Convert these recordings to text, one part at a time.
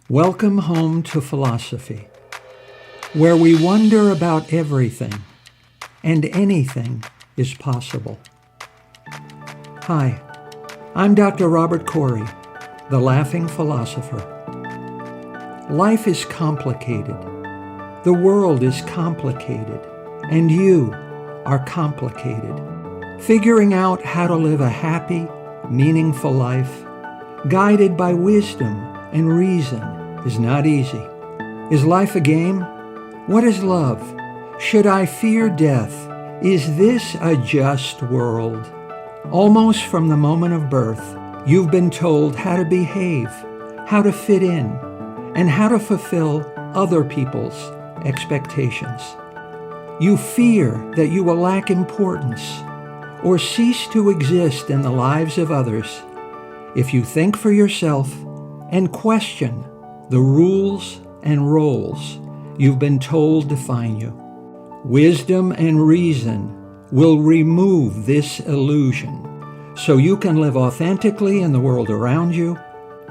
Welcome home to philosophy, where we wonder about everything and anything is possible. Hi, I'm Dr. Robert Corey, the Laughing Philosopher. Life is complicated. The world is complicated, and you are complicated. Figuring out how to live a happy, meaningful life, guided by wisdom and reason, is not easy. Is life a game? What is love? Should I fear death? Is this a just world? Almost from the moment of birth, you've been told how to behave, how to fit in, and how to fulfill other people's expectations. You fear that you will lack importance or cease to exist in the lives of others if you think for yourself and question the rules and roles you've been told define you. Wisdom and reason will remove this illusion so you can live authentically in the world around you,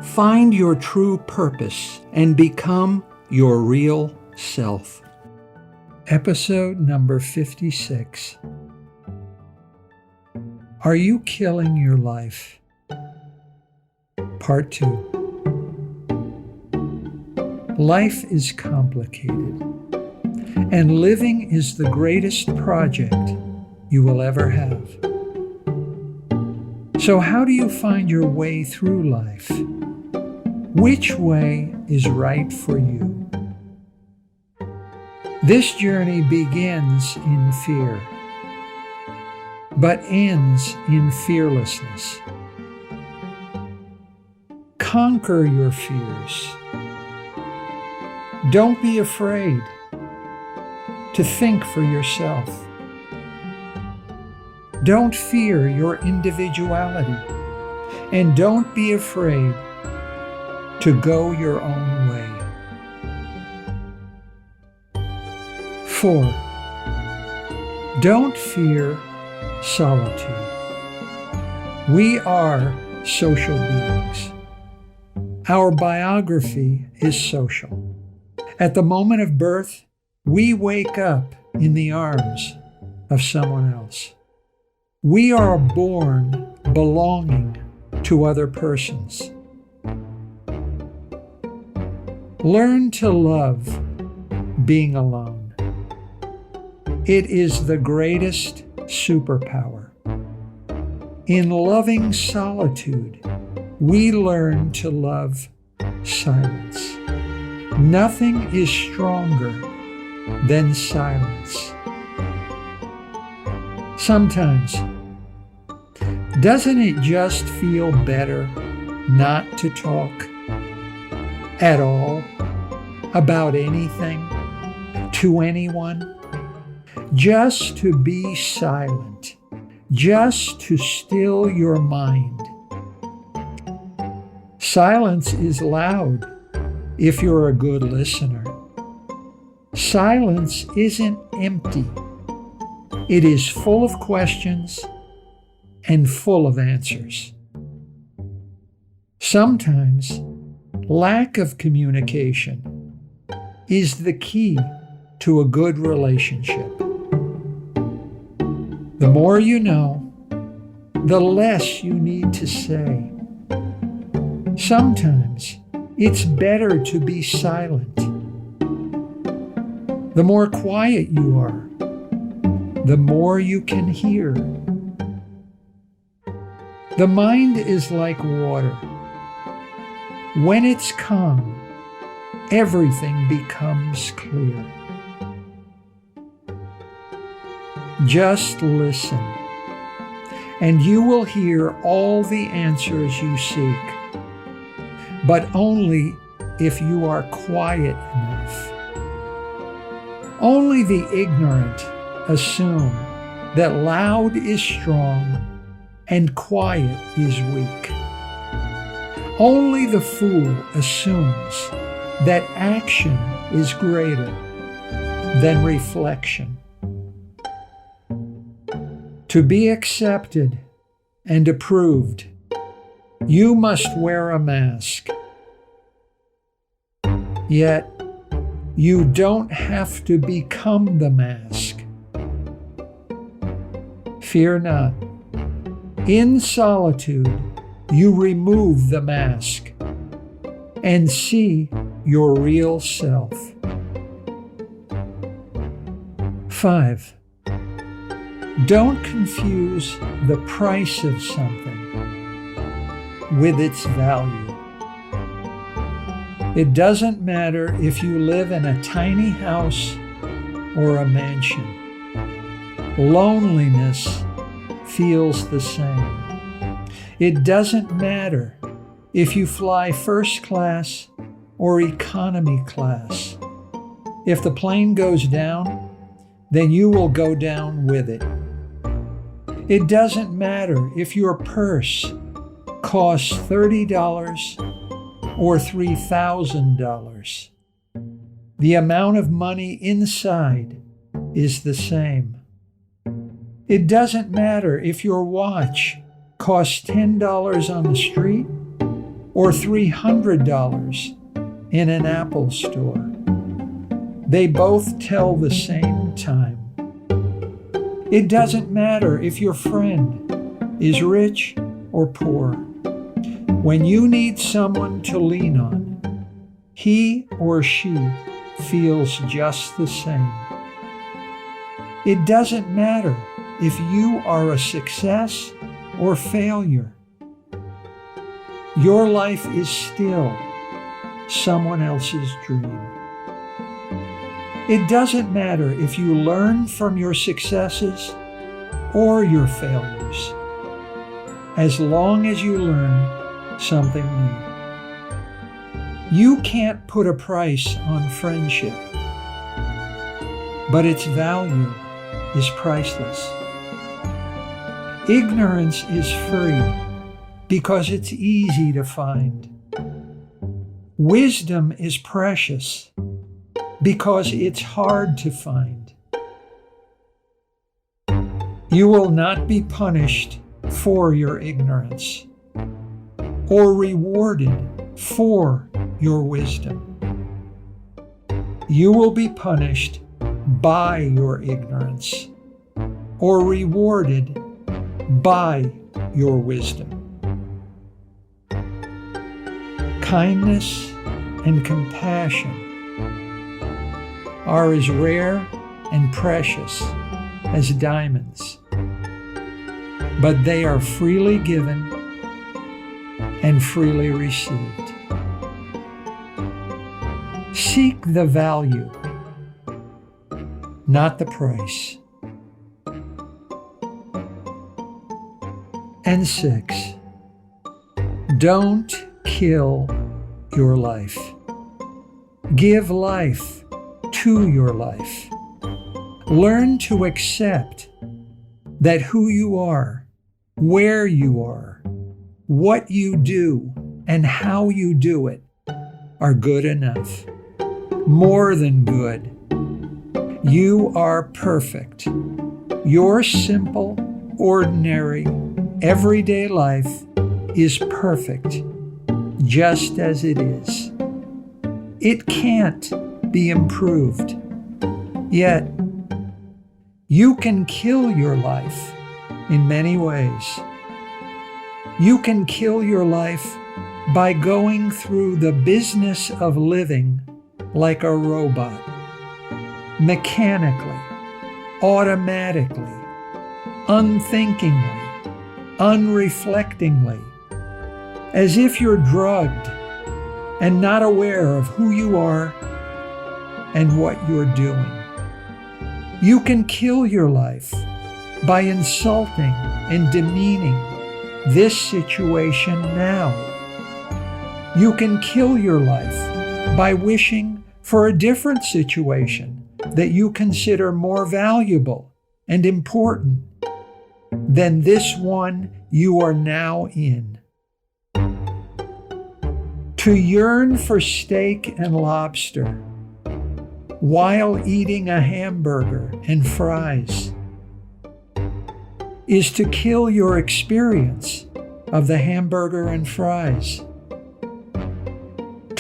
find your true purpose, and become your real self. Episode number 56. Are you killing your life? Part 2. Life is complicated, and living is the greatest project you will ever have. So how do you find your way through life? Which way is right for you? This journey begins in fear, but ends in fearlessness. Conquer your fears. Don't be afraid to think for yourself. Don't fear your individuality, and don't be afraid to go your own way. 4. Don't fear solitude. We are social beings. Our biography is social. At the moment of birth, we wake up in the arms of someone else. We are born belonging to other persons. Learn to love being alone. It is the greatest superpower. In loving solitude, we learn to love silence. Nothing is stronger than silence. Sometimes, doesn't it just feel better not to talk at all about anything to anyone? Just to be silent, just to still your mind. Silence is loud if you're a good listener. Silence isn't empty. It is full of questions and full of answers. Sometimes lack of communication is the key to a good relationship. The more you know, the less you need to say. Sometimes it's better to be silent. The more quiet you are, the more you can hear. The mind is like water. When it's calm, everything becomes clear. Just listen, and you will hear all the answers you seek, but only if you are quiet enough. Only the ignorant assume that loud is strong and quiet is weak. Only the fool assumes that action is greater than reflection. To be accepted and approved, you must wear a mask. Yet, you don't have to become the mask. Fear not. In solitude, you remove the mask and see your real self. 5. Don't confuse the price of something with its value. It doesn't matter if you live in a tiny house or a mansion. Loneliness feels the same. It doesn't matter if you fly first class or economy class. If the plane goes down, then you will go down with it. It doesn't matter if your purse costs $30 or $3,000. The amount of money inside is the same. It doesn't matter if your watch costs $10 on the street or $300 in an Apple store. They both tell the same time. It doesn't matter if your friend is rich or poor. When you need someone to lean on, he or she feels just the same. It doesn't matter if you are a success or failure. Your life is still someone else's dream. It doesn't matter if you learn from your successes or your failures, as long as you learn something new. You can't put a price on friendship, but its value is priceless. Ignorance is free because it's easy to find. Wisdom is precious because it's hard to find. You will not be punished for your ignorance or rewarded for your wisdom. You will be punished by your ignorance or rewarded by your wisdom. Kindness and compassion are as rare and precious as diamonds, but they are freely given and freely received. Seek the value, not the price. And 6, don't kill your life. Give life to your life. Learn to accept that who you are, where you are, what you do, and how you do it are good enough. More than good. You are perfect. Your simple, ordinary, everyday life is perfect, just as it is. It can't be improved. Yet, you can kill your life in many ways. You can kill your life by going through the business of living like a robot, mechanically, automatically, unthinkingly, unreflectingly, as if you're drugged and not aware of who you are and what you're doing. You can kill your life by insulting and demeaning this situation now. You can kill your life by wishing for a different situation that you consider more valuable and important than this one you are now in. To yearn for steak and lobster while eating a hamburger and fries is to kill your experience of the hamburger and fries.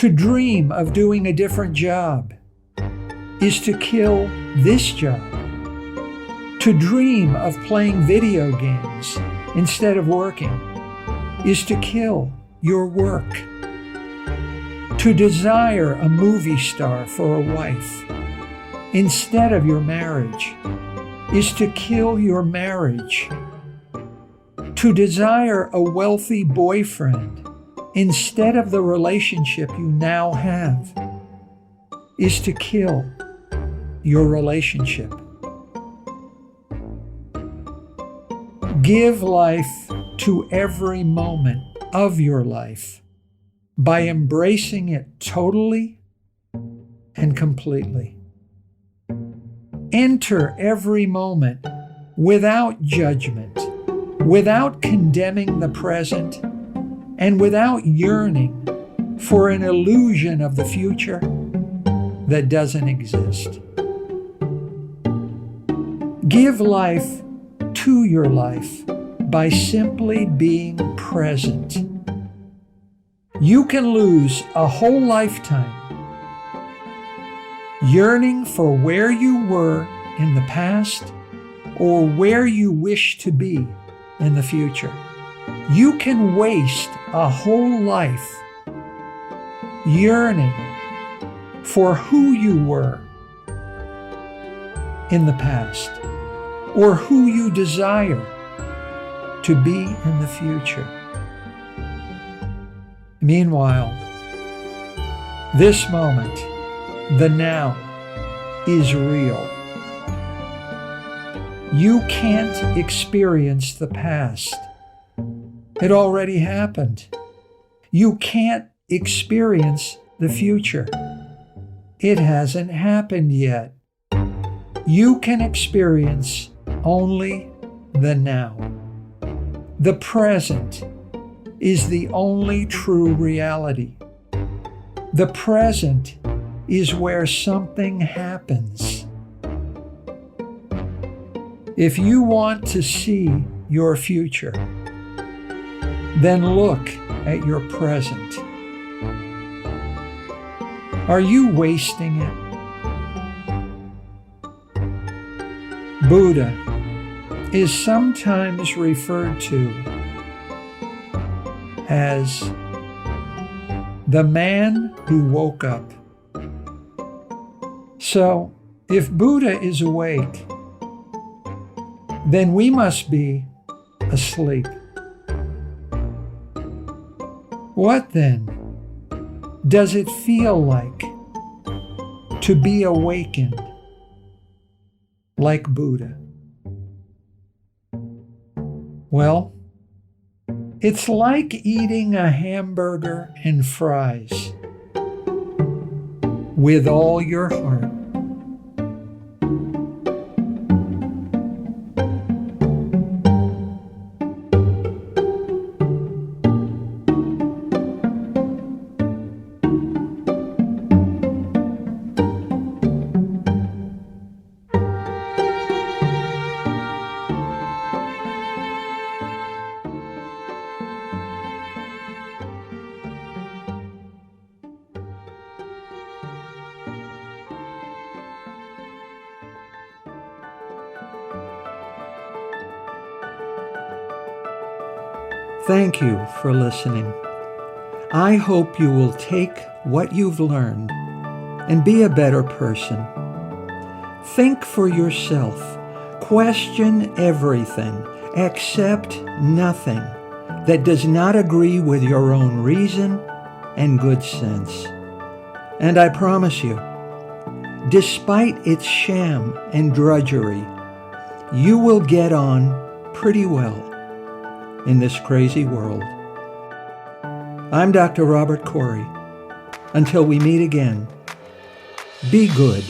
To dream of doing a different job is to kill this job. To dream of playing video games instead of working is to kill your work. To desire a movie star for a wife instead of your marriage is to kill your marriage. To desire a wealthy boyfriend instead of the relationship you now have is to kill your relationship. Give life to every moment of your life by embracing it totally and completely. Enter every moment without judgment, without condemning the present, and without yearning for an illusion of the future that doesn't exist. Give life to your life by simply being present. You can lose a whole lifetime yearning for where you were in the past or where you wish to be in the future. You can waste a whole life yearning for who you were in the past or who you desire to be in the future. Meanwhile, this moment, the now, is real. You can't experience the past. It already happened. You can't experience the future. It hasn't happened yet. You can experience only the now. The present is the only true reality. The present is where something happens. If you want to see your future, then look at your present. Are you wasting it? Buddha is sometimes referred to as the man who woke up. So, if Buddha is awake, then we must be asleep. What then does it feel like to be awakened like Buddha? Well, it's like eating a hamburger and fries with all your heart. Thank you for listening. I hope you will take what you've learned and be a better person. Think for yourself. Question everything. Accept nothing that does not agree with your own reason and good sense. And I promise you, despite its sham and drudgery, you will get on pretty well in this crazy world. I'm Dr. Robert Corey. Until we meet again, be good.